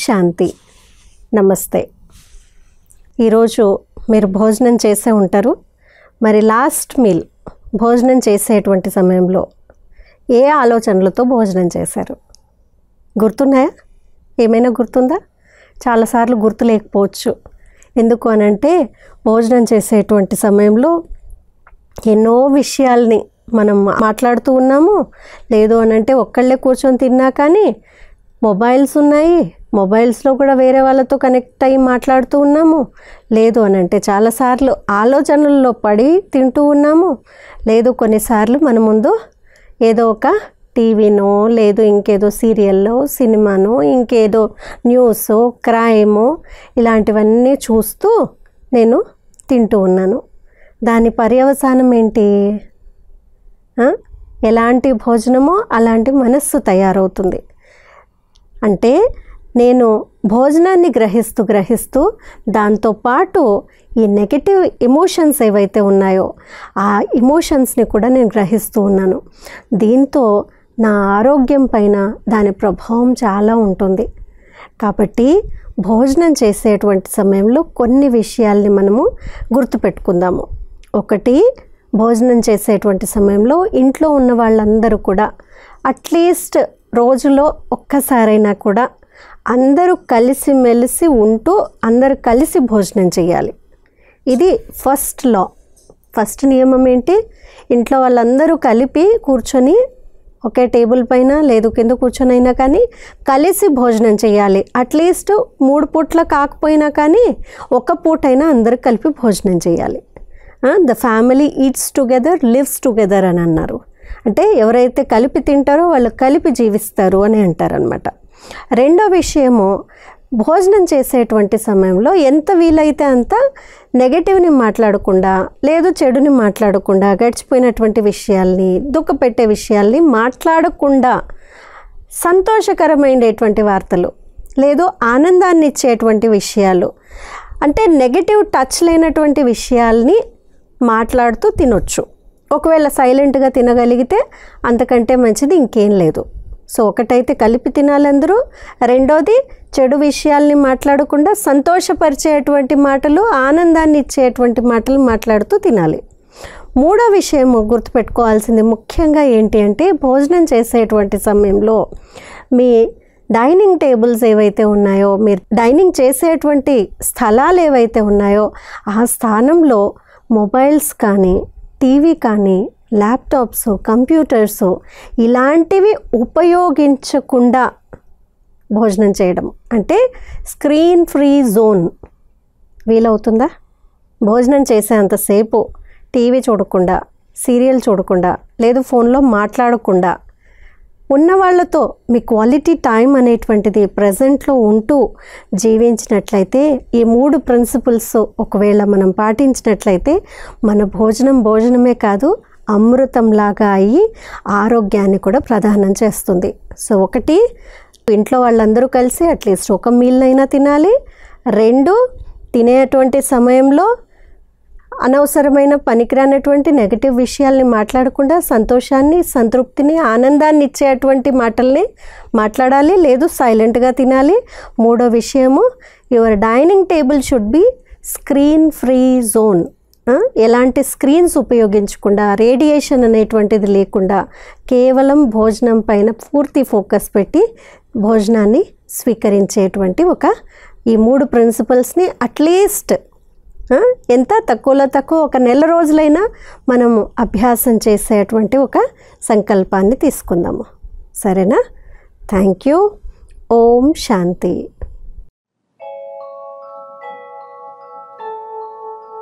శాంతి. నమస్తే. ఈరోజు మీరు భోజనం చేసే ఉంటారు. మరి లాస్ట్ మీల్ భోజనం చేసేటువంటి సమయంలో ఏ ఆలోచనలతో భోజనం చేశారు? గుర్తున్నాయా? ఏమైనా గుర్తుందా? చాలాసార్లు గుర్తు లేకపోవచ్చు. ఎందుకు అనంటే భోజనం చేసేటువంటి సమయంలో ఎన్నో విషయాల్ని మనం మాట్లాడుతూ ఉన్నాము. లేదు అనంటే ఒక్కళ్ళే కూర్చొని తిన్నా కానీ మొబైల్స్ ఉన్నాయి, మొబైల్స్లో కూడా వేరే వాళ్ళతో కనెక్ట్ అయ్యి మాట్లాడుతూ ఉన్నాము. లేదు అనంటే చాలాసార్లు ఆలోచనల్లో పడి తింటూ ఉన్నాము. లేదు కొన్నిసార్లు మన ముందు ఏదో ఒక టీవీనో లేదు ఇంకేదో సీరియల్లో సినిమానో ఇంకేదో న్యూసో క్రైమో ఇలాంటివన్నీ చూస్తూ నేను తింటూ ఉన్నాను. దాని పర్యవసానం ఏంటి? ఎలాంటి భోజనమో అలాంటి మనస్సు తయారవుతుంది. అంటే నేను భోజనాన్ని గ్రహిస్తూ దాంతోపాటు ఈ నెగటివ్ ఎమోషన్స్ ఏవైతే ఉన్నాయో ఆ ఎమోషన్స్ని కూడా నేను గ్రహిస్తూ ఉన్నాను. దీంతో నా ఆరోగ్యం పైన దాని ప్రభావం చాలా ఉంటుంది. కాబట్టి భోజనం చేసేటువంటి సమయంలో కొన్ని విషయాల్ని మనము గుర్తుపెట్టుకుందాము. ఒకటి, భోజనం చేసేటువంటి సమయంలో ఇంట్లో ఉన్న వాళ్ళందరూ కూడా అట్లీస్ట్ రోజులో ఒక్కసారైనా కూడా అందరూ కలిసిమెలిసి ఉంటూ అందరూ కలిసి భోజనం చేయాలి. ఇది ఫస్ట్ లా, ఫస్ట్ నియమం ఏంటి? ఇంట్లో వాళ్ళందరూ కలిపి కూర్చొని ఒకే టేబుల్ పైన లేదు కింద కూర్చొని అయినా కానీ కలిసి భోజనం చేయాలి. అట్లీస్ట్ 3 పూట్ల కాకపోయినా కానీ ఒక పూటైనా అందరూ కలిపి భోజనం చేయాలి. The family eats together lives together అని అన్నారు. అంటే ఎవరైతే కలిపి తింటారో వాళ్ళు కలిపి జీవిస్తారు అని అంటారనమాట. రెండో విషయము, భోజనం చేసేటువంటి సమయంలో ఎంత వీలైతే అంత నెగటివ్ని మాట్లాడకుండా లేదు చెడుని మాట్లాడకుండా గడిచిపోయినటువంటి విషయాల్ని దుఃఖపెట్టే విషయాల్ని మాట్లాడకుండా సంతోషకరమైనటువంటి వార్తలు లేదు ఆనందాన్ని ఇచ్చేటువంటి విషయాలు అంటే నెగటివ్ టచ్ లేనటువంటి విషయాల్ని మాట్లాడుతూ తినొచ్చు. ఒకవేళ సైలెంట్గా తినగలిగితే అంతకంటే మంచిది ఇంకేం లేదు. సో ఒకటైతే కలిపి తినాలి అందరూ. రెండోది, చెడు విషయాల్ని మాట్లాడకుండా సంతోషపరిచేటువంటి మాటలు ఆనందాన్ని ఇచ్చేటువంటి మాటలు మాట్లాడుతూ తినాలి. మూడో విషయం గుర్తుపెట్టుకోవాల్సింది ముఖ్యంగా ఏంటి అంటే భోజనం చేసేటువంటి సమయంలో మీ డైనింగ్ టేబుల్స్ ఏవైతే ఉన్నాయో మీరు డైనింగ్ చేసేటువంటి స్థలాలు ఏవైతే ఉన్నాయో ఆ స్థానంలో మొబైల్స్ కానీ టీవీ కానీ ల్యాప్టాప్స్ కంప్యూటర్స్ ఇలాంటివి ఉపయోగించకుండా భోజనం చేయడం. అంటే స్క్రీన్ ఫ్రీ జోన్ వీలవుతుందా? భోజనం చేసేంతసేపు టీవీ చూడకుండా సీరియల్ చూడకుండా లేదు ఫోన్లో మాట్లాడకుండా ఉన్న వాళ్ళతో మీ క్వాలిటీ టైం అనేటువంటిది ప్రజెంట్లో ఉంటూ జీవించినట్లయితే ఈ 3 ప్రిన్సిపల్స్ ఒకవేళ మనం పాటించినట్లయితే మన భోజనమే కాదు అమృతంలాగా అయ్యి ఆరోగ్యాన్ని కూడా ప్రదానం చేస్తుంది. సో ఒకటి, ఇంట్లో వాళ్ళందరూ కలిసి అట్లీస్ట్ ఒక మీల్ అయినా తినాలి. 2, తినేటువంటి సమయంలో అనవసరమైన పనికిరానటువంటి నెగటివ్ విషయాల్ని మాట్లాడకుండా సంతోషాన్ని సంతృప్తిని ఆనందాన్ని ఇచ్చేటువంటి మాటల్ని మాట్లాడాలి లేదు సైలెంట్గా తినాలి. మూడో విషయము, your dining table should be screen free zone. ఎలాంటి స్క్రీన్స్ ఉపయోగించకుండా రేడియేషన్ అనేటువంటిది లేకుండా కేవలం భోజనం పైన పూర్తి ఫోకస్ పెట్టి భోజనాన్ని స్వీకరించేటువంటి ఈ 3 ప్రిన్సిపల్స్ని అట్లీస్ట్ ఎంత తక్కువలో తక్కువ ఒక నెల రోజులైనా మనము అభ్యాసం చేసేటువంటి ఒక సంకల్పాన్ని తీసుకుందాము. సరేనా? Thank you. ఓం శాంతి.